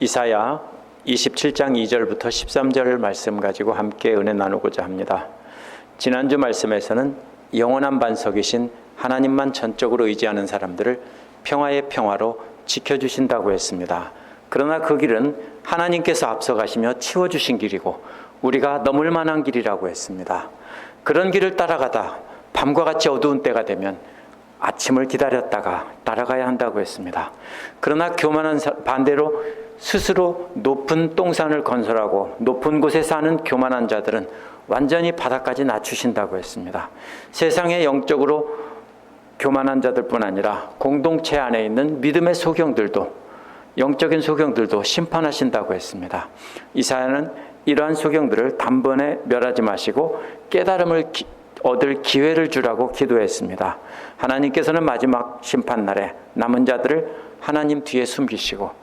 이사야 27장 2절부터 13절 말씀 가지고 함께 은혜 나누고자 합니다. 지난주 말씀에서는 영원한 반석이신 하나님만 전적으로 의지하는 사람들을 평화의 평화로 지켜주신다고 했습니다. 그러나 그 길은 하나님께서 앞서가시며 치워주신 길이고 우리가 넘을 만한 길이라고 했습니다. 그런 길을 따라가다 밤과 같이 어두운 때가 되면 아침을 기다렸다가 따라가야 한다고 했습니다. 그러나 교만한 반대로 스스로 높은 똥산을 건설하고 높은 곳에 사는 교만한 자들은 완전히 바닥까지 낮추신다고 했습니다. 세상의 영적으로 교만한 자들뿐 아니라 공동체 안에 있는 믿음의 소경들도, 영적인 소경들도 심판하신다고 했습니다. 이사야는 이러한 소경들을 단번에 멸하지 마시고 깨달음을 얻을 기회를 주라고 기도했습니다. 하나님께서는 마지막 심판날에 남은 자들을 하나님 뒤에 숨기시고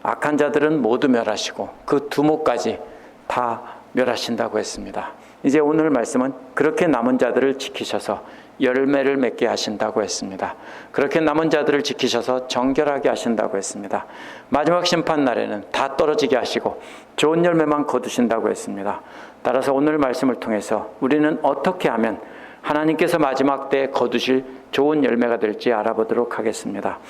악한 자들은 모두 멸하시고 그 두목까지 다 멸하신다고 했습니다. 이제 오늘 말씀은 그렇게 남은 자들을 지키셔서 열매를 맺게 하신다고 했습니다. 그렇게 남은 자들을 지키셔서 정결하게 하신다고 했습니다. 마지막 심판날에는 다 떨어지게 하시고 좋은 열매만 거두신다고 했습니다. 따라서 오늘 말씀을 통해서 우리는 어떻게 하면 하나님께서 마지막 때에 거두실 좋은 열매가 될지 알아보도록 하겠습니다.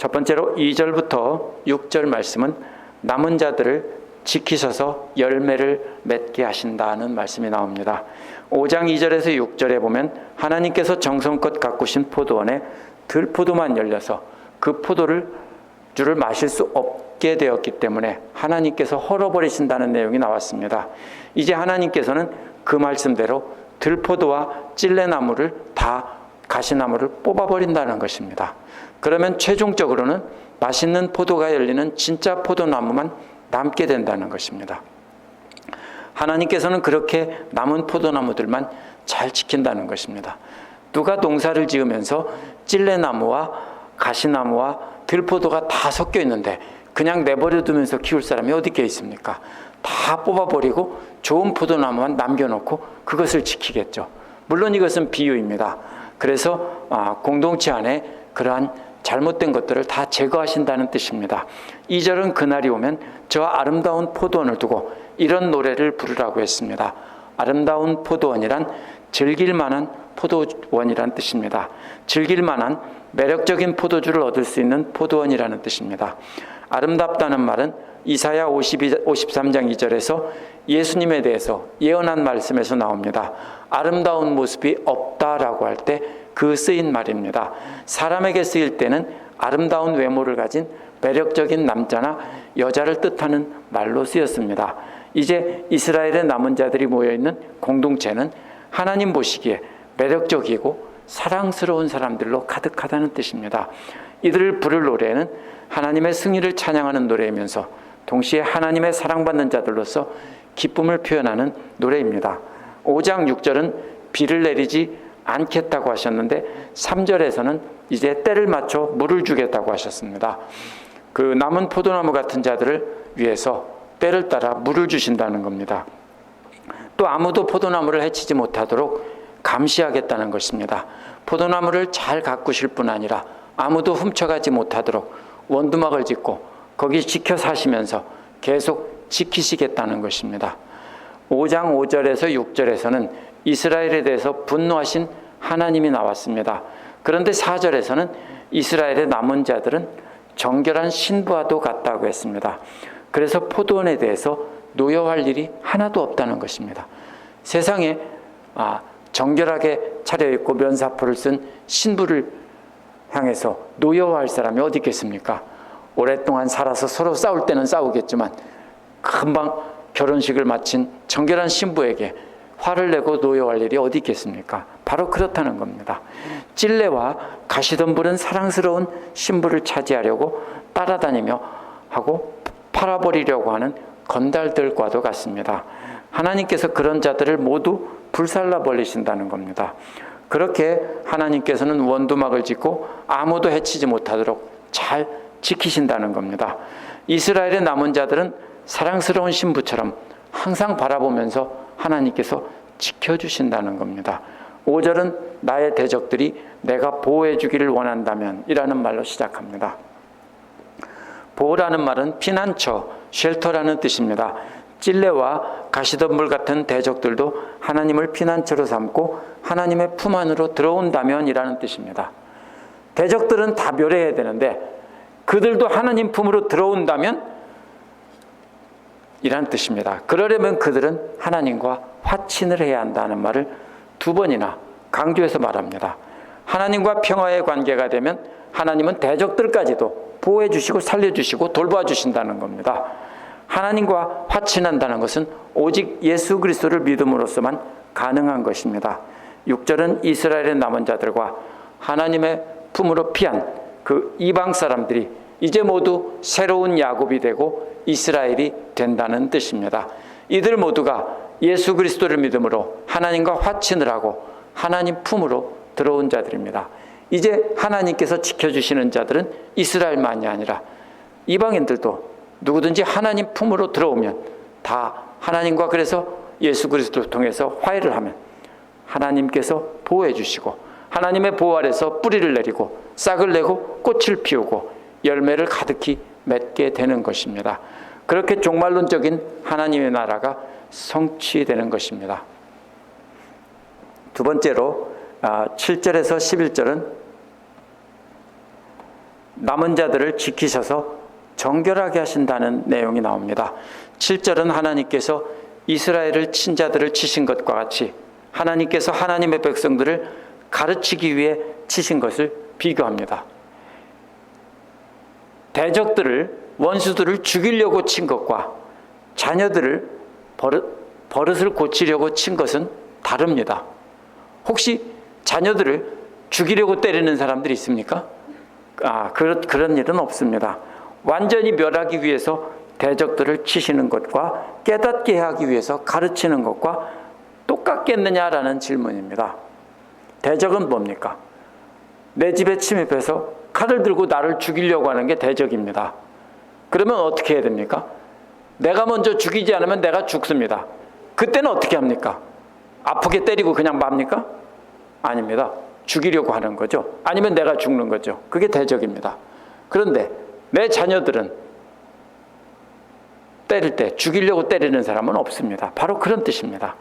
첫 번째로 2절부터 6절 말씀은 남은 자들을 지키셔서 열매를 맺게 하신다는 말씀이 나옵니다. 5장 2절에서 6절에 보면 하나님께서 정성껏 가꾸신 포도원에 들포도만 열려서 그 포도를 줄을 마실 수 없게 되었기 때문에 하나님께서 헐어버리신다는 내용이 나왔습니다. 이제 하나님께서는 그 말씀대로 들포도와 찔레나무를 다 가시나무를 뽑아버린다는 것입니다. 그러면 최종적으로는 맛있는 포도가 열리는 진짜 포도나무만 남게 된다는 것입니다. 하나님께서는 그렇게 남은 포도나무들만 잘 지킨다는 것입니다. 누가 농사를 지으면서 찔레나무와 가시나무와 들포도가 다 섞여 있는데 그냥 내버려 두면서 키울 사람이 어디 있습니까? 다 뽑아버리고 좋은 포도나무만 남겨놓고 그것을 지키겠죠. 물론 이것은 비유입니다. 그래서 공동체 안에 그러한 잘못된 것들을 다 제거하신다는 뜻입니다. 2절은 그날이 오면 저 아름다운 포도원을 두고 이런 노래를 부르라고 했습니다. 아름다운 포도원이란 즐길 만한 포도원이란 뜻입니다. 즐길 만한 매력적인 포도주를 얻을 수 있는 포도원이라는 뜻입니다. 아름답다는 말은 이사야 53장 2절에서 예수님에 대해서 예언한 말씀에서 나옵니다. 아름다운 모습이 없다라고 할 때 그 쓰인 말입니다. 사람에게 쓰일 때는 아름다운 외모를 가진 매력적인 남자나 여자를 뜻하는 말로 쓰였습니다. 이제 이스라엘의 남은 자들이 모여있는 공동체는 하나님 보시기에 매력적이고 사랑스러운 사람들로 가득하다는 뜻입니다. 이들을 부를 노래는 하나님의 승리를 찬양하는 노래이면서 동시에 하나님의 사랑받는 자들로서 기쁨을 표현하는 노래입니다. 5장 6절은 비를 내리지 않겠다고 하셨는데 3절에서는 이제 때를 맞춰 물을 주겠다고 하셨습니다. 그 남은 포도나무 같은 자들을 위해서 때를 따라 물을 주신다는 겁니다. 또 아무도 포도나무를 해치지 못하도록 감시하겠다는 것입니다. 포도나무를 잘 가꾸실 뿐 아니라 아무도 훔쳐가지 못하도록 원두막을 짓고 거기 지켜 사시면서 계속 지키시겠다는 것입니다. 5장 5절에서 6절에서는 이스라엘에 대해서 분노하신 하나님이 나왔습니다. 그런데 4절에서는 이스라엘의 남은 자들은 정결한 신부와도 같다고 했습니다. 그래서 포도원에 대해서 노여워할 일이 하나도 없다는 것입니다. 세상에 정결하게 차려입고 면사포를 쓴 신부를 향해서 노여워할 사람이 어디 있겠습니까? 오랫동안 살아서 서로 싸울 때는 싸우겠지만 금방 결혼식을 마친 정결한 신부에게 화를 내고 노여워할 일이 어디 있겠습니까? 바로 그렇다는 겁니다. 찔레와 가시덤불은 사랑스러운 신부를 차지하려고 따라다니며 하고 팔아버리려고 하는 건달들과도 같습니다. 하나님께서 그런 자들을 모두 불살라 버리신다는 겁니다. 그렇게 하나님께서는 원두막을 짓고 아무도 해치지 못하도록 잘 지키신다는 겁니다. 이스라엘의 남은 자들은 사랑스러운 신부처럼 항상 바라보면서 하나님께서 지켜주신다는 겁니다. 5절은 나의 대적들이 내가 보호해 주기를 원한다면 이라는 말로 시작합니다. 보호라는 말은 피난처, 쉘터라는 뜻입니다. 찔레와 가시덤불 같은 대적들도 하나님을 피난처로 삼고 하나님의 품 안으로 들어온다면이라는 뜻입니다. 대적들은 다 멸해야 되는데 그들도 하나님 품으로 들어온다면 이란 뜻입니다. 그러려면 그들은 하나님과 화친을 해야 한다는 말을 2번이나 강조해서 말합니다. 하나님과 평화의 관계가 되면 하나님은 대적들까지도 보호해 주시고 살려주시고 돌봐주신다는 겁니다. 하나님과 화친한다는 것은 오직 예수 그리스도를 믿음으로써만 가능한 것입니다. 6절은 이스라엘의 남은 자들과 하나님의 품으로 피한 그 이방 사람들이 이제 모두 새로운 야곱이 되고 이스라엘이 된다는 뜻입니다. 이들 모두가 예수 그리스도를 믿음으로 하나님과 화친을 하고 하나님 품으로 들어온 자들입니다. 이제 하나님께서 지켜주시는 자들은 이스라엘만이 아니라 이방인들도 누구든지 하나님 품으로 들어오면 다 하나님과 그래서 예수 그리스도를 통해서 화해를 하면 하나님께서 보호해 주시고 하나님의 보호 아래서 뿌리를 내리고 싹을 내고 꽃을 피우고 열매를 가득히 맺게 되는 것입니다. 그렇게 종말론적인 하나님의 나라가 성취되는 것입니다. 두 번째로 7절에서 11절은 남은 자들을 지키셔서 정결하게 하신다는 내용이 나옵니다. 7절은 하나님께서 이스라엘을 친자들을 치신 것과 같이 하나님께서 하나님의 백성들을 가르치기 위해 치신 것을 비교합니다. 대적들을 원수들을 죽이려고 친 것과 자녀들을 버릇을 고치려고 친 것은 다릅니다. 혹시 자녀들을 죽이려고 때리는 사람들이 있습니까? 그런 일은 없습니다. 완전히 멸하기 위해서 대적들을 치시는 것과 깨닫게 하기 위해서 가르치는 것과 똑같겠느냐라는 질문입니다. 대적은 뭡니까? 내 집에 침입해서 칼을 들고 나를 죽이려고 하는 게 대적입니다. 그러면 어떻게 해야 됩니까? 내가 먼저 죽이지 않으면 내가 죽습니다. 그때는 어떻게 합니까? 아프게 때리고 그냥 맙니까? 아닙니다. 죽이려고 하는 거죠. 아니면 내가 죽는 거죠. 그게 대적입니다. 그런데 내 자녀들은 때릴 때 죽이려고 때리는 사람은 없습니다. 바로 그런 뜻입니다.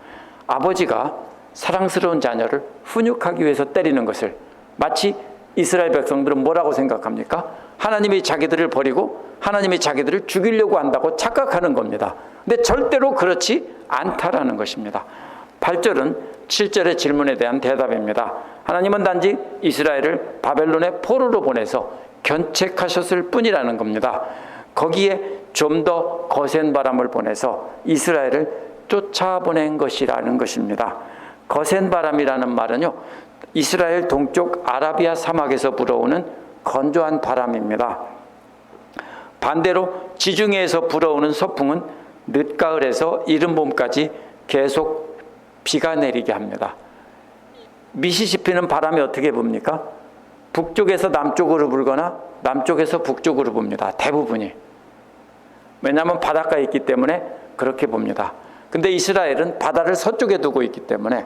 아버지가 사랑스러운 자녀를 훈육하기 위해서 때리는 것을 마치 이스라엘 백성들은 뭐라고 생각합니까? 하나님이 자기들을 버리고 하나님이 자기들을 죽이려고 한다고 착각하는 겁니다. 근데 절대로 그렇지 않다라는 것입니다. 8절은 7절의 질문에 대한 대답입니다. 하나님은 단지 이스라엘을 바벨론의 포로로 보내서 견책하셨을 뿐이라는 겁니다. 거기에 좀 더 거센 바람을 보내서 이스라엘을 쫓아보낸 것이라는 것입니다. 거센 바람이라는 말은요, 이스라엘 동쪽 아라비아 사막에서 불어오는 건조한 바람입니다. 반대로 지중해에서 불어오는 서풍은 늦가을에서 이른 봄까지 계속 비가 내리게 합니다. 미시시피는 바람이 어떻게 붑니까? 북쪽에서 남쪽으로 불거나 남쪽에서 북쪽으로 붑니다. 대부분이. 왜냐하면 바닷가에 있기 때문에 그렇게 붑니다. 근데 이스라엘은 바다를 서쪽에 두고 있기 때문에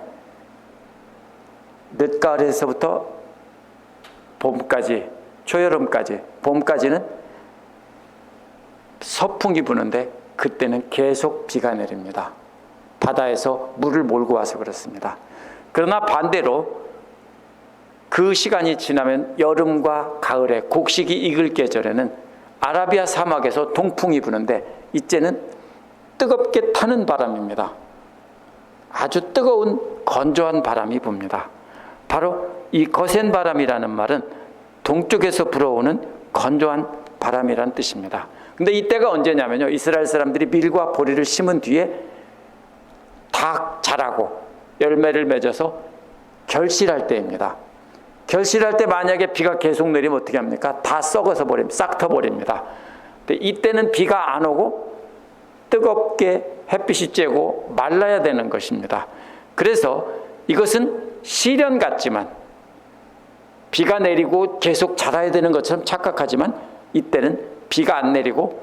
늦가을에서부터 봄까지, 초여름까지, 봄까지는 서풍이 부는데 그때는 계속 비가 내립니다. 바다에서 물을 몰고 와서 그렇습니다. 그러나 반대로 그 시간이 지나면 여름과 가을에 곡식이 익을 계절에는 아라비아 사막에서 동풍이 부는데 이때는 뜨겁게 타는 바람입니다. 아주 뜨거운 건조한 바람이 붑니다. 바로 이 거센 바람이라는 말은 동쪽에서 불어오는 건조한 바람이란 뜻입니다. 근데 이때가 언제냐면요, 이스라엘 사람들이 밀과 보리를 심은 뒤에 다 자라고 열매를 맺어서 결실할 때입니다. 결실할 때 만약에 비가 계속 내리면 어떻게 합니까? 다 썩어서 버립니다. 싹 터버립니다. 근데 이때는 비가 안 오고 뜨겁게 햇빛이 쬐고 말라야 되는 것입니다. 그래서 이것은 시련 같지만 비가 내리고 계속 자라야 되는 것처럼 착각하지만 이때는 비가 안 내리고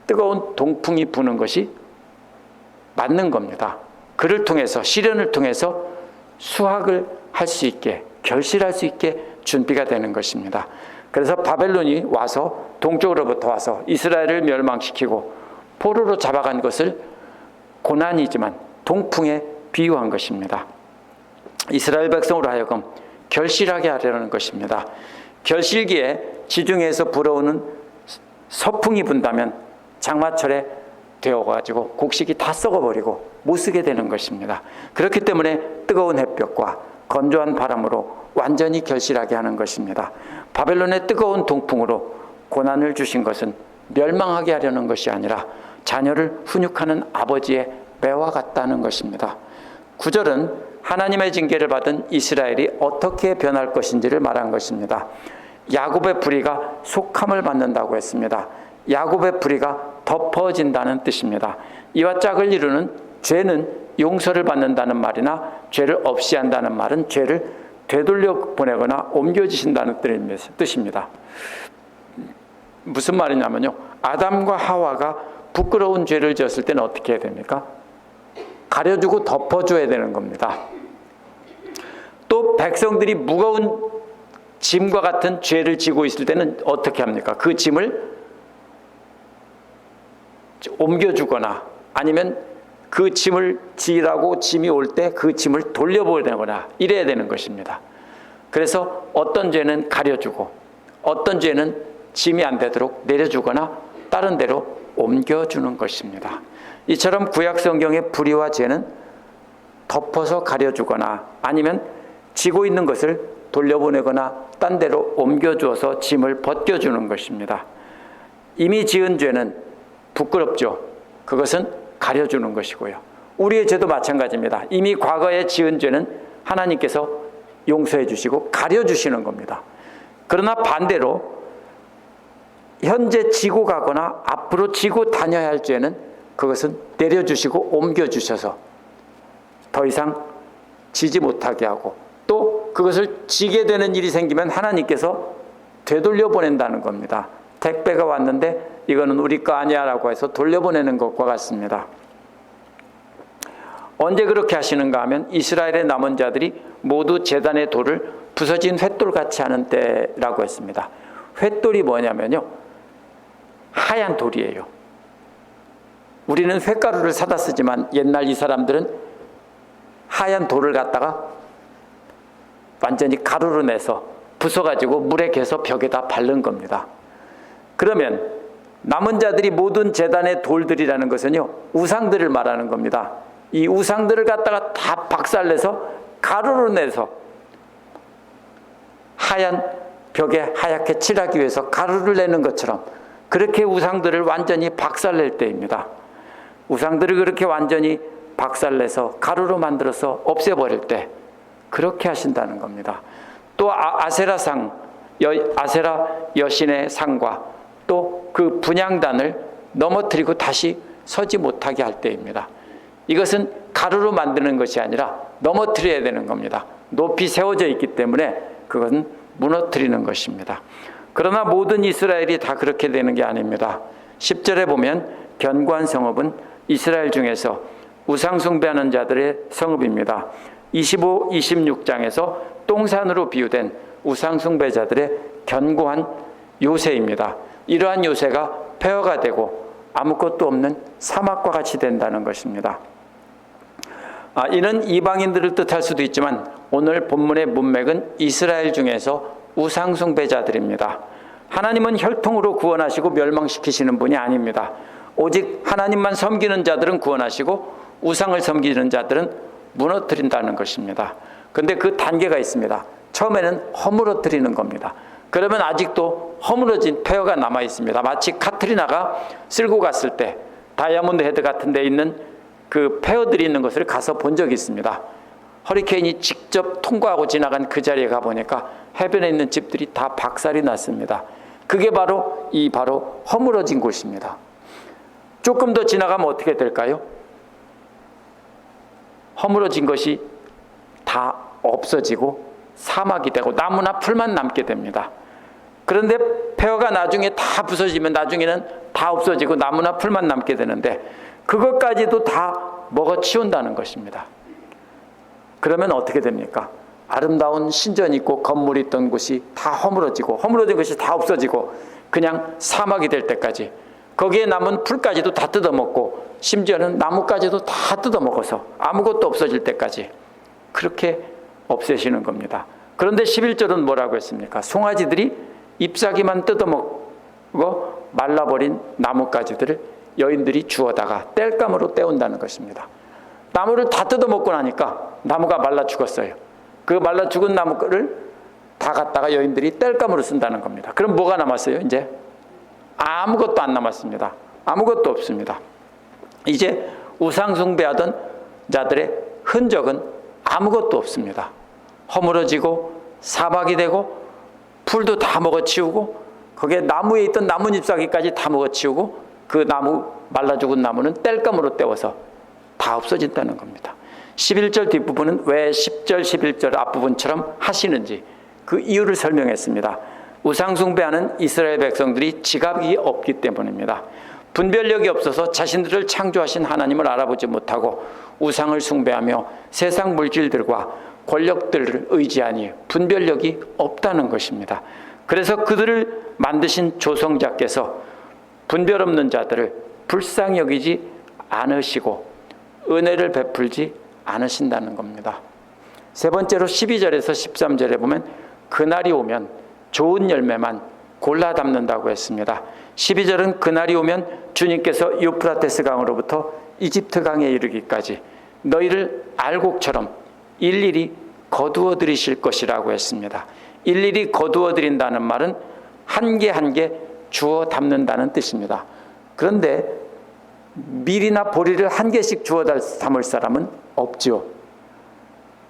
뜨거운 동풍이 부는 것이 맞는 겁니다. 그를 통해서, 시련을 통해서 수확을 할 수 있게, 결실할 수 있게 준비가 되는 것입니다. 그래서 바벨론이 와서 동쪽으로부터 와서 이스라엘을 멸망시키고 포로로 잡아간 것을 고난이지만 동풍에 비유한 것입니다. 이스라엘 백성으로 하여금 결실하게 하려는 것입니다. 결실기에 지중해에서 불어오는 서풍이 분다면 장마철에 되어가지고 곡식이 다 썩어버리고 못 쓰게 되는 것입니다. 그렇기 때문에 뜨거운 햇볕과 건조한 바람으로 완전히 결실하게 하는 것입니다. 바벨론의 뜨거운 동풍으로 고난을 주신 것은 멸망하게 하려는 것이 아니라 자녀를 훈육하는 아버지의 매와 같다는 것입니다. 9절은 하나님의 징계를 받은 이스라엘이 어떻게 변할 것인지를 말한 것입니다. 야곱의 불의가 속함을 받는다고 했습니다. 야곱의 불의가 덮어진다는 뜻입니다. 이와 짝을 이루는 죄는 용서를 받는다는 말이나 죄를 없이 한다는 말은 죄를 되돌려 보내거나 옮겨주신다는 뜻입니다. 무슨 말이냐면요, 아담과 하와가 부끄러운 죄를 지었을 때는 어떻게 해야 됩니까? 가려주고 덮어줘야 되는 겁니다. 또 백성들이 무거운 짐과 같은 죄를 지고 있을 때는 어떻게 합니까? 그 짐을 옮겨주거나 아니면 그 짐을 지라고 짐이 올 때 그 짐을 돌려보내거나 이래야 되는 것입니다. 그래서 어떤 죄는 가려주고 어떤 죄는 짐이 안 되도록 내려주거나 다른 데로 옮겨주는 것입니다. 이처럼 구약 성경의 불의와 죄는 덮어서 가려주거나 아니면 지고 있는 것을 돌려보내거나 딴 데로 옮겨주어서 짐을 벗겨주는 것입니다. 이미 지은 죄는 부끄럽죠. 그것은 가려주는 것이고요. 우리의 죄도 마찬가지입니다. 이미 과거에 지은 죄는 하나님께서 용서해 주시고 가려주시는 겁니다. 그러나 반대로 현재 지고 가거나 앞으로 지고 다녀야 할 죄는 그것은 내려주시고 옮겨주셔서 더 이상 지지 못하게 하고 또 그것을 지게 되는 일이 생기면 하나님께서 되돌려 보낸다는 겁니다. 택배가 왔는데 이거는 우리 거 아니야 라고 해서 돌려보내는 것과 같습니다. 언제 그렇게 하시는가 하면 이스라엘의 남은 자들이 모두 제단의 돌을 부서진 횃돌같이 하는 때라고 했습니다. 횃돌이 뭐냐면요, 하얀 돌이에요. 우리는 횃가루를 사다 쓰지만 옛날 이 사람들은 하얀 돌을 갖다가 완전히 가루로 내서 부숴가지고 물에 개서 벽에다 바른 겁니다. 그러면 남은 자들이 모든 제단의 돌들이라는 것은요, 우상들을 말하는 겁니다. 이 우상들을 갖다가 다 박살내서 가루로 내서 하얀 벽에 하얗게 칠하기 위해서 가루를 내는 것처럼 그렇게 우상들을 완전히 박살낼 때입니다. 우상들을 그렇게 완전히 박살내서 가루로 만들어서 없애버릴 때 그렇게 하신다는 겁니다. 또 아세라 여신의 상과 또 그 분향단을 넘어뜨리고 다시 서지 못하게 할 때입니다. 이것은 가루로 만드는 것이 아니라 넘어뜨려야 되는 겁니다. 높이 세워져 있기 때문에 그것은 무너뜨리는 것입니다. 그러나 모든 이스라엘이 다 그렇게 되는 게 아닙니다. 10절에 보면 견고한 성읍은 이스라엘 중에서 우상 숭배하는 자들의 성읍입니다. 25, 26장에서 똥산으로 비유된 우상 숭배자들의 견고한 요새입니다. 이러한 요새가 폐허가 되고 아무것도 없는 사막과 같이 된다는 것입니다. 이는 이방인들을 뜻할 수도 있지만 오늘 본문의 문맥은 이스라엘 중에서 우상 숭배자들입니다. 하나님은 혈통으로 구원하시고 멸망시키시는 분이 아닙니다. 오직 하나님만 섬기는 자들은 구원하시고 우상을 섬기는 자들은 무너뜨린다는 것입니다. 그런데 그 단계가 있습니다. 처음에는 허물어뜨리는 겁니다. 그러면 아직도 허물어진 폐허가 남아 있습니다. 마치 카트리나가 쓸고 갔을 때 다이아몬드 헤드 같은 데 있는 그 폐허들이 있는 것을 가서 본 적이 있습니다. 허리케인이 직접 통과하고 지나간 그 자리에 가보니까 해변에 있는 집들이 다 박살이 났습니다. 그게 바로 허물어진 곳입니다. 조금 더 지나가면 어떻게 될까요? 허물어진 것이 다 없어지고 사막이 되고 나무나 풀만 남게 됩니다. 그런데 폐허가 나중에 다 부서지면 나중에는 다 없어지고 나무나 풀만 남게 되는데 그것까지도 다 먹어치운다는 것입니다. 그러면 어떻게 됩니까? 아름다운 신전이 있고 건물이 있던 곳이 다 허물어지고 허물어진 것이 다 없어지고 그냥 사막이 될 때까지, 거기에 남은 풀까지도 다 뜯어먹고 심지어는 나무까지도 다 뜯어먹어서 아무것도 없어질 때까지 그렇게 없애시는 겁니다. 그런데 11절은 뭐라고 했습니까? 송아지들이 잎사귀만 뜯어먹고 말라버린 나뭇가지들을 여인들이 주워다가 땔감으로 떼온다는 것입니다. 나무를 다 뜯어먹고 나니까 나무가 말라 죽었어요. 그 말라 죽은 나무를 다 갖다가 여인들이 땔감으로 쓴다는 겁니다. 그럼 뭐가 남았어요? 이제 아무것도 안 남았습니다. 아무것도 없습니다. 이제 우상 숭배하던 자들의 흔적은 아무것도 없습니다. 허물어지고 사막이 되고 풀도 다 먹어치우고 거기에 나무에 있던 나뭇잎사귀까지 다 먹어치우고 그 나무, 말라 죽은 나무는 땔감으로 떼워서 다 없어진다는 겁니다. 11절 뒷부분은 왜 10절, 11절 앞부분처럼 하시는지 그 이유를 설명했습니다. 우상 숭배하는 이스라엘 백성들이 지각이 없기 때문입니다. 분별력이 없어서 자신들을 창조하신 하나님을 알아보지 못하고 우상을 숭배하며 세상 물질들과 권력들을 의지하니 분별력이 없다는 것입니다. 그래서 그들을 만드신 조성자께서 분별 없는 자들을 불쌍히 여기지 않으시고 은혜를 베풀지 않으신다는 겁니다. 세 번째로 12절에서 13절에 보면 그날이 오면 좋은 열매만 골라 담는다고 했습니다. 12절은 그날이 오면 주님께서 유프라테스 강으로부터 이집트 강에 이르기까지 너희를 알곡처럼 일일이 거두어 들이실 것이라고 했습니다. 일일이 거두어 들인다는 말은 한 개 한 개 주워 담는다는 뜻입니다. 그런데 밀이나 보리를 한 개씩 주워 담을 사람은 없지요.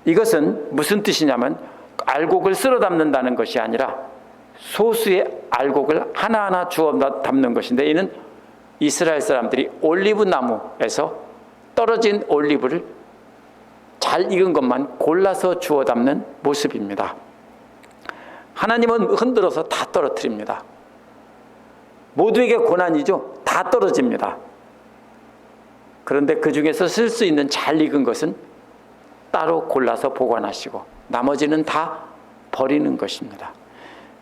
이것은 무슨 뜻이냐면 알곡을 쓸어 담는다는 것이 아니라 소수의 알곡을 하나하나 주워 담는 것인데, 이는 이스라엘 사람들이 올리브 나무에서 떨어진 올리브를 잘 익은 것만 골라서 주워 담는 모습입니다. 하나님은 흔들어서 다 떨어뜨립니다. 모두에게 고난이죠. 다 떨어집니다. 그런데 그 중에서 쓸 수 있는 잘 익은 것은 따로 골라서 보관하시고 나머지는 다 버리는 것입니다.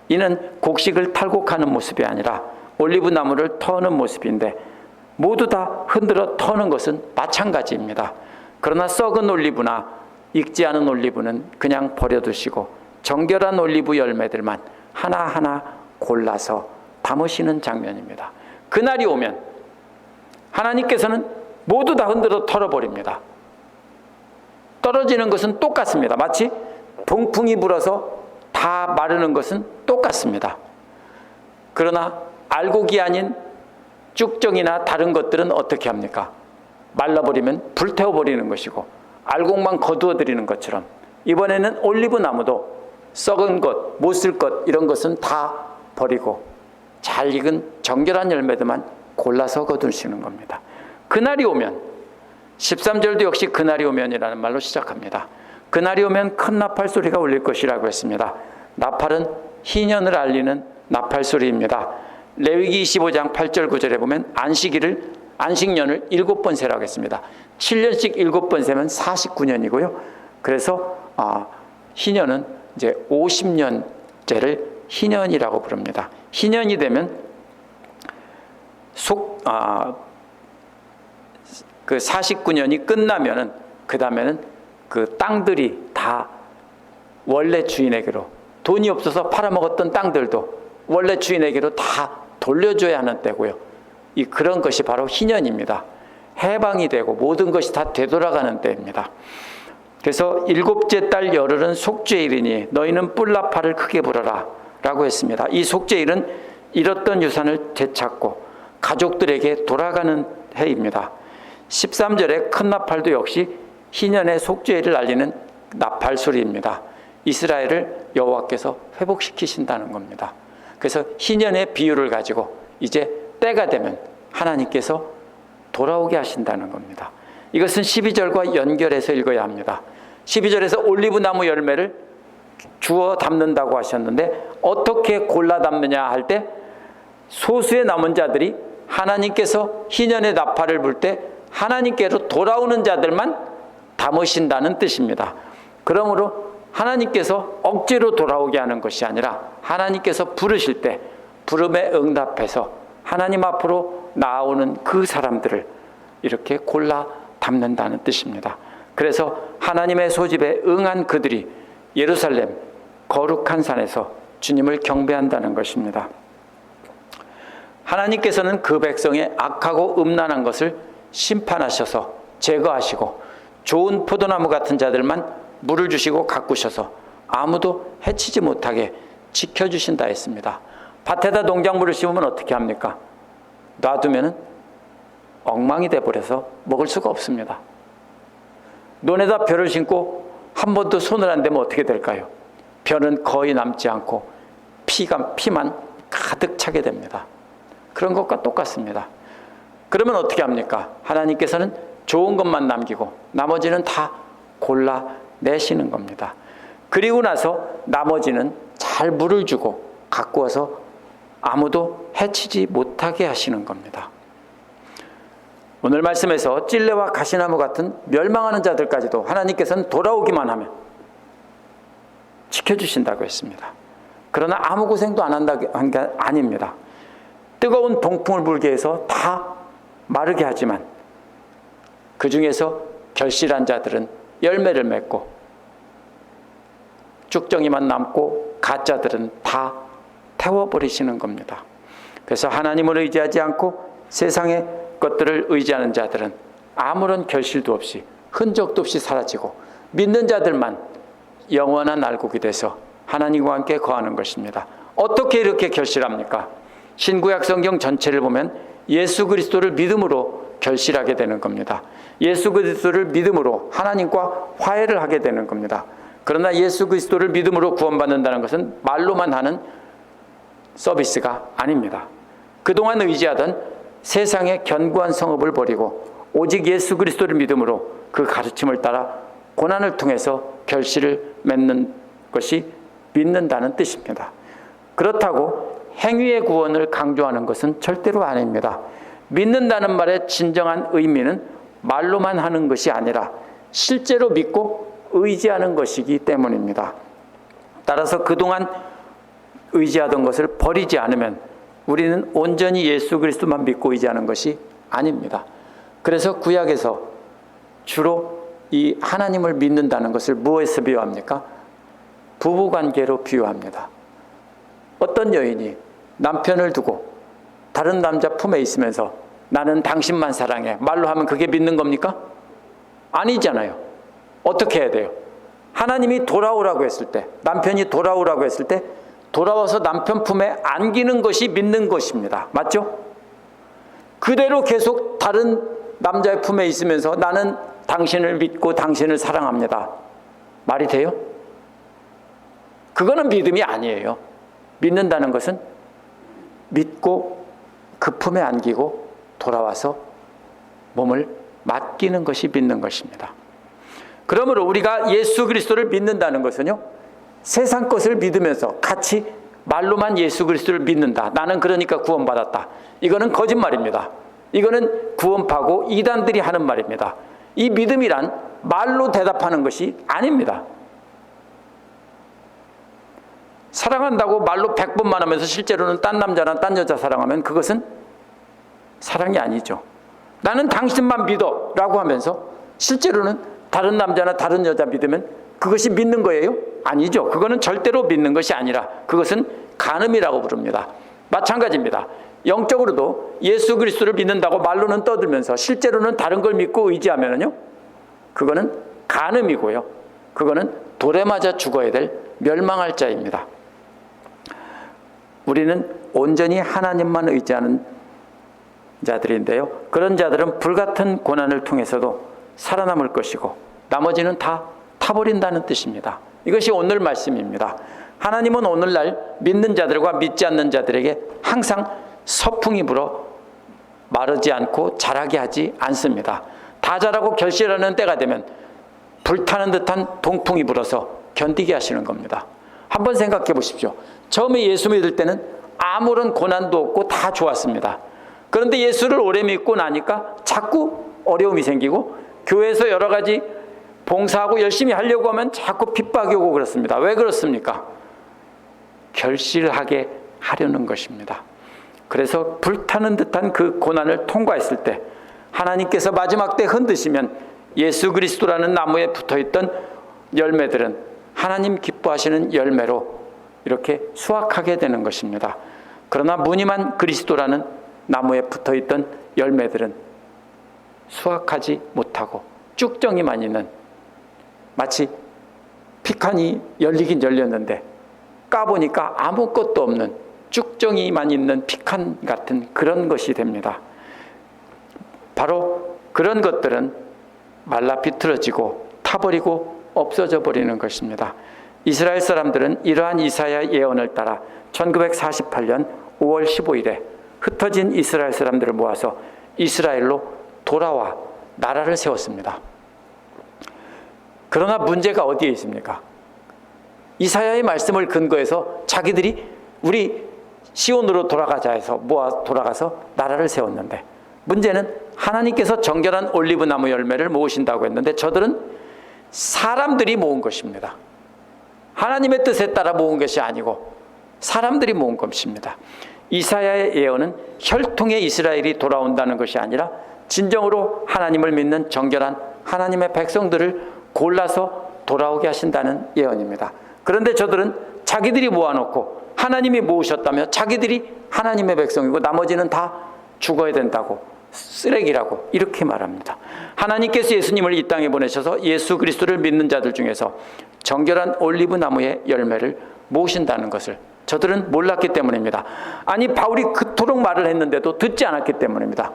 이는 곡식을 탈곡하는 모습이 아니라 올리브 나무를 터는 모습인데, 모두 다 흔들어 터는 것은 마찬가지입니다. 그러나 썩은 올리브나 익지 않은 올리브는 그냥 버려두시고 정결한 올리브 열매들만 하나하나 골라서 담으시는 장면입니다. 그날이 오면 하나님께서는 모두 다 흔들어 털어버립니다. 떨어지는 것은 똑같습니다. 마치 동풍이 불어서 다 마르는 것은 똑같습니다. 그러나 알곡이 아닌 쭉정이나 다른 것들은 어떻게 합니까? 말라버리면 불태워버리는 것이고 알곡만 거두어들이는 것처럼 이번에는 올리브 나무도 썩은 것, 못 쓸 것 이런 것은 다 버리고 잘 익은 정결한 열매들만 골라서 거두시는 겁니다. 그날이 오면, 13절도 역시 그날이 오면이라는 말로 시작합니다. 그날이 오면 큰 나팔 소리가 울릴 것이라고 했습니다. 나팔은 희년을 알리는 나팔 소리입니다. 레위기 25장 8절 9절에 보면 안식년을 7번 세라고 했습니다. 7년씩 7번 세면 49년이고요. 그래서 희년은 이제 50년째를 희년이라고 부릅니다. 희년이 되면 그 49년이 끝나면은 그 다음에는 그 땅들이 다 원래 주인에게로, 돈이 없어서 팔아먹었던 땅들도 원래 주인에게로 다 돌려줘야 하는 때고요. 그런 것이 바로 희년입니다. 해방이 되고 모든 것이 다 되돌아가는 때입니다. 그래서 7째 달 열흘은 속죄일이니 너희는 뿔나팔을 크게 불어라 라고 했습니다. 이 속죄일은 잃었던 유산을 되찾고 가족들에게 돌아가는 해입니다. 13절의 큰 나팔도 역시 희년의 속죄일을 알리는 나팔 소리입니다. 이스라엘을 여호와께서 회복시키신다는 겁니다. 그래서 희년의 비유를 가지고 이제 때가 되면 하나님께서 돌아오게 하신다는 겁니다. 이것은 12절과 연결해서 읽어야 합니다. 12절에서 올리브 나무 열매를 주워 담는다고 하셨는데 어떻게 골라 담느냐 할 때 소수의 남은 자들이 하나님께서 희년의 나팔을 불 때 하나님께로 돌아오는 자들만 담으신다는 뜻입니다. 그러므로 하나님께서 억지로 돌아오게 하는 것이 아니라 하나님께서 부르실 때 부름에 응답해서 하나님 앞으로 나오는 그 사람들을 이렇게 골라 담는다는 뜻입니다. 그래서 하나님의 소집에 응한 그들이 예루살렘 거룩한 산에서 주님을 경배한다는 것입니다. 하나님께서는 그 백성의 악하고 음란한 것을 심판하셔서 제거하시고 좋은 포도나무 같은 자들만 물을 주시고 가꾸셔서 아무도 해치지 못하게 지켜주신다 했습니다. 밭에다 농작물을 심으면 어떻게 합니까? 놔두면 엉망이 돼버려서 먹을 수가 없습니다. 논에다 벼를 심고 한 번도 손을 안 대면 어떻게 될까요? 벼는 거의 남지 않고 피만 가득 차게 됩니다. 그런 것과 똑같습니다. 그러면 어떻게 합니까? 하나님께서는 좋은 것만 남기고 나머지는 다 골라내시는 겁니다. 그리고 나서 나머지는 잘 물을 주고 가꾸어서 아무도 해치지 못하게 하시는 겁니다. 오늘 말씀에서 찔레와 가시나무 같은 멸망하는 자들까지도 하나님께서는 돌아오기만 하면 지켜주신다고 했습니다. 그러나 아무 고생도 안 한다고 한 게 아닙니다. 뜨거운 동풍을 불게 해서 다 마르게 하지만 그 중에서 결실한 자들은 열매를 맺고 쭉정이만 남고 가짜들은 다 태워버리시는 겁니다. 그래서 하나님을 의지하지 않고 세상의 것들을 의지하는 자들은 아무런 결실도 없이 흔적도 없이 사라지고 믿는 자들만 영원한 알곡이 돼서 하나님과 함께 거하는 것입니다. 어떻게 이렇게 결실합니까? 신구약 성경 전체를 보면 예수 그리스도를 믿음으로 결실하게 되는 겁니다. 예수 그리스도를 믿음으로 하나님과 화해를 하게 되는 겁니다. 그러나 예수 그리스도를 믿음으로 구원받는다는 것은 말로만 하는 서비스가 아닙니다. 그동안 의지하던 세상의 견고한 성읍을 버리고 오직 예수 그리스도를 믿음으로 그 가르침을 따라 고난을 통해서 결실을 맺는 것이 믿는다는 뜻입니다. 그렇다고 행위의 구원을 강조하는 것은 절대로 아닙니다. 믿는다는 말의 진정한 의미는 말로만 하는 것이 아니라 실제로 믿고 의지하는 것이기 때문입니다. 따라서 그동안 의지하던 것을 버리지 않으면 우리는 온전히 예수 그리스도만 믿고 의지하는 것이 아닙니다. 그래서 구약에서 주로 이 하나님을 믿는다는 것을 무엇에서 비유합니까? 부부관계로 비유합니다. 어떤 여인이 남편을 두고 다른 남자 품에 있으면서 나는 당신만 사랑해 말로 하면 그게 믿는 겁니까? 아니잖아요. 어떻게 해야 돼요? 하나님이 돌아오라고 했을 때, 남편이 돌아오라고 했을 때 돌아와서 남편 품에 안기는 것이 믿는 것입니다. 맞죠? 그대로 계속 다른 남자의 품에 있으면서 나는 당신을 믿고 당신을 사랑합니다. 말이 돼요? 그거는 믿음이 아니에요. 믿는다는 것은 믿고 그 품에 안기고 돌아와서 몸을 맡기는 것이 믿는 것입니다. 그러므로 우리가 예수 그리스도를 믿는다는 것은요, 세상 것을 믿으면서 같이 말로만 예수 그리스도를 믿는다. 나는 그러니까 구원받았다. 이거는 거짓말입니다. 이거는 구원파고 이단들이 하는 말입니다. 이 믿음이란 말로 대답하는 것이 아닙니다. 사랑한다고 말로 100번만 하면서 실제로는 딴 남자나 딴 여자 사랑하면 그것은 사랑이 아니죠. 나는 당신만 믿어 라고 하면서 실제로는 다른 남자나 다른 여자 믿으면 그것이 믿는 거예요? 아니죠. 그거는 절대로 믿는 것이 아니라 그것은 간음이라고 부릅니다. 마찬가지입니다. 영적으로도 예수 그리스도를 믿는다고 말로는 떠들면서 실제로는 다른 걸 믿고 의지하면요, 그거는 간음이고요. 그거는 돌에 맞아 죽어야 될 멸망할 자입니다. 우리는 온전히 하나님만 의지하는 자들인데요, 그런 자들은 불같은 고난을 통해서도 살아남을 것이고 나머지는 다 타버린다는 뜻입니다. 이것이 오늘 말씀입니다. 하나님은 오늘날 믿는 자들과 믿지 않는 자들에게 항상 서풍이 불어 마르지 않고 자라게 하지 않습니다. 다 자라고 결실하는 때가 되면 불타는 듯한 동풍이 불어서 견디게 하시는 겁니다. 한번 생각해 보십시오. 처음에 예수 믿을 때는 아무런 고난도 없고 다 좋았습니다. 그런데 예수를 오래 믿고 나니까 자꾸 어려움이 생기고 교회에서 여러 가지 봉사하고 열심히 하려고 하면 자꾸 핍박이 오고 그렇습니다. 왜 그렇습니까? 결실하게 하려는 것입니다. 그래서 불타는 듯한 그 고난을 통과했을 때 하나님께서 마지막 때 흔드시면 예수 그리스도라는 나무에 붙어있던 열매들은 하나님 기뻐하시는 열매로 이렇게 수확하게 되는 것입니다. 그러나 무늬만 그리스도라는 나무에 붙어있던 열매들은 수확하지 못하고 쭉정이만 있는, 마치 피칸이 열리긴 열렸는데 까보니까 아무것도 없는 쭉정이만 있는 피칸 같은 그런 것이 됩니다. 바로 그런 것들은 말라 비틀어지고 타버리고 없어져 버리는 것입니다. 이스라엘 사람들은 이러한 이사야 예언을 따라 1948년 5월 15일에 흩어진 이스라엘 사람들을 모아서 이스라엘로 돌아와 나라를 세웠습니다. 그러나 문제가 어디에 있습니까? 이사야의 말씀을 근거해서 자기들이 우리 시온으로 돌아가자 해서 돌아가서 나라를 세웠는데, 문제는 하나님께서 정결한 올리브나무 열매를 모으신다고 했는데 저들은 사람들이 모은 것입니다. 하나님의 뜻에 따라 모은 것이 아니고 사람들이 모은 것입니다. 이사야의 예언은 혈통의 이스라엘이 돌아온다는 것이 아니라 진정으로 하나님을 믿는 정결한 하나님의 백성들을 골라서 돌아오게 하신다는 예언입니다. 그런데 저들은 자기들이 모아놓고 하나님이 모으셨다며 자기들이 하나님의 백성이고 나머지는 다 죽어야 된다고, 쓰레기라고 이렇게 말합니다. 하나님께서 예수님을 이 땅에 보내셔서 예수 그리스도를 믿는 자들 중에서 정결한 올리브 나무의 열매를 모으신다는 것을 저들은 몰랐기 때문입니다. 아니, 바울이 그토록 말을 했는데도 듣지 않았기 때문입니다.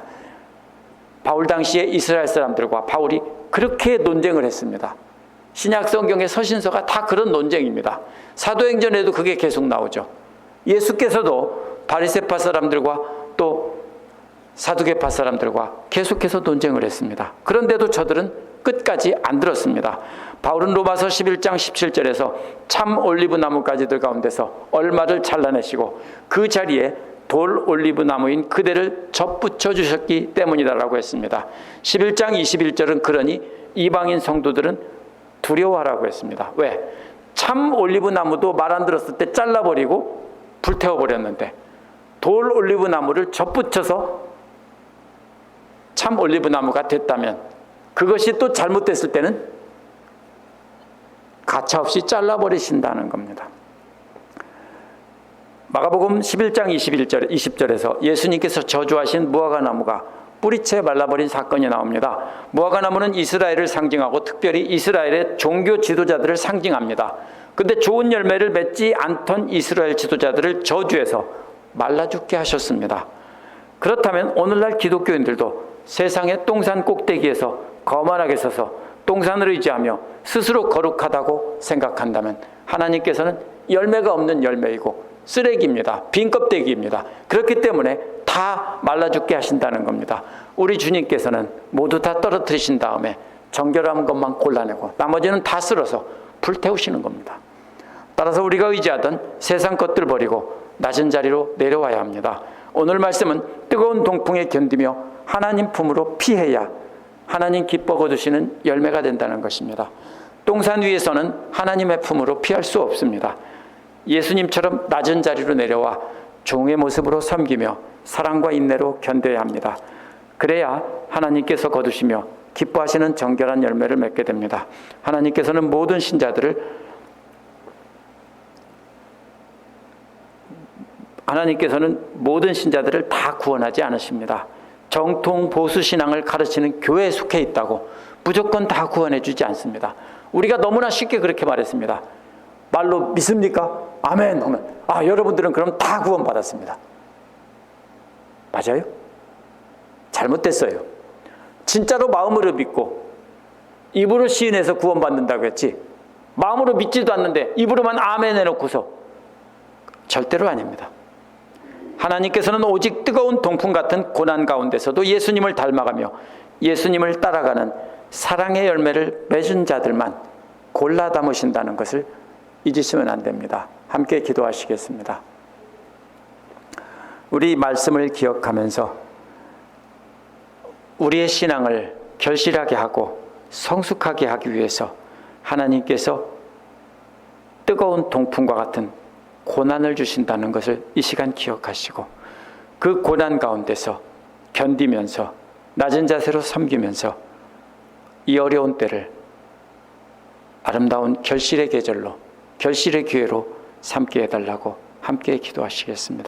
바울 당시에 이스라엘 사람들과 바울이 그렇게 논쟁을 했습니다. 신약 성경의 서신서가 다 그런 논쟁입니다. 사도행전에도 그게 계속 나오죠. 예수께서도 바리새파 사람들과 또 사두개파 사람들과 계속해서 논쟁을 했습니다. 그런데도 저들은 끝까지 안 들었습니다. 바울은 로마서 11장 17절에서 참 올리브 나무가지들 가운데서 얼마를 잘라내시고 그 자리에 돌 올리브 나무인 그대를 접붙여 주셨기 때문이다라고 했습니다. 11장 21절은 그러니 이방인 성도들은 두려워하라고 했습니다. 왜? 참 올리브 나무도 말 안 들었을 때 잘라버리고 불태워버렸는데 돌 올리브 나무를 접붙여서 참 올리브 나무가 됐다면 그것이 또 잘못됐을 때는 가차없이 잘라버리신다는 겁니다. 마가복음 11장 20절에서 예수님께서 저주하신 무화과나무가 뿌리채 말라버린 사건이 나옵니다. 무화과나무는 이스라엘을 상징하고 특별히 이스라엘의 종교 지도자들을 상징합니다. 그런데 좋은 열매를 맺지 않던 이스라엘 지도자들을 저주해서 말라 죽게 하셨습니다. 그렇다면 오늘날 기독교인들도 세상의 똥산 꼭대기에서 거만하게 서서 똥산을 의지하며 스스로 거룩하다고 생각한다면 하나님께서는 열매가 없는 열매이고 쓰레기입니다. 빈 껍데기입니다. 그렇기 때문에 다 말라 죽게 하신다는 겁니다. 우리 주님께서는 모두 다 떨어뜨리신 다음에 정결한 것만 골라내고 나머지는 다 쓸어서 불태우시는 겁니다. 따라서 우리가 의지하던 세상 것들 버리고 낮은 자리로 내려와야 합니다. 오늘 말씀은 뜨거운 동풍에 견디며 하나님 품으로 피해야 하나님 기뻐 거두시는 열매가 된다는 것입니다. 똥산 위에서는 하나님의 품으로 피할 수 없습니다. 예수님처럼 낮은 자리로 내려와 종의 모습으로 섬기며 사랑과 인내로 견뎌야 합니다. 그래야 하나님께서 거두시며 기뻐하시는 정결한 열매를 맺게 됩니다. 하나님께서는 모든 신자들을 다 구원하지 않으십니다. 정통 보수 신앙을 가르치는 교회에 속해 있다고 무조건 다 구원해 주지 않습니다. 우리가 너무나 쉽게 그렇게 말했습니다. 말로 믿습니까? 아멘 하면 여러분들은 그럼 다 구원받았습니다. 맞아요? 잘못됐어요. 진짜로 마음으로 믿고 입으로 시인해서 구원받는다고 했지 마음으로 믿지도 않는데 입으로만 아멘 해놓고서 절대로 아닙니다. 하나님께서는 오직 뜨거운 동풍 같은 고난 가운데서도 예수님을 닮아가며 예수님을 따라가는 사랑의 열매를 맺은 자들만 골라 담으신다는 것을 잊으시면 안 됩니다. 함께 기도하시겠습니다. 우리 말씀을 기억하면서 우리의 신앙을 결실하게 하고 성숙하게 하기 위해서 하나님께서 뜨거운 동풍과 같은 고난을 주신다는 것을 이 시간 기억하시고 그 고난 가운데서 견디면서 낮은 자세로 섬기면서 이 어려운 때를 아름다운 결실의 계절로, 결실의 기회로 삼게 해달라고 함께 기도하시겠습니다.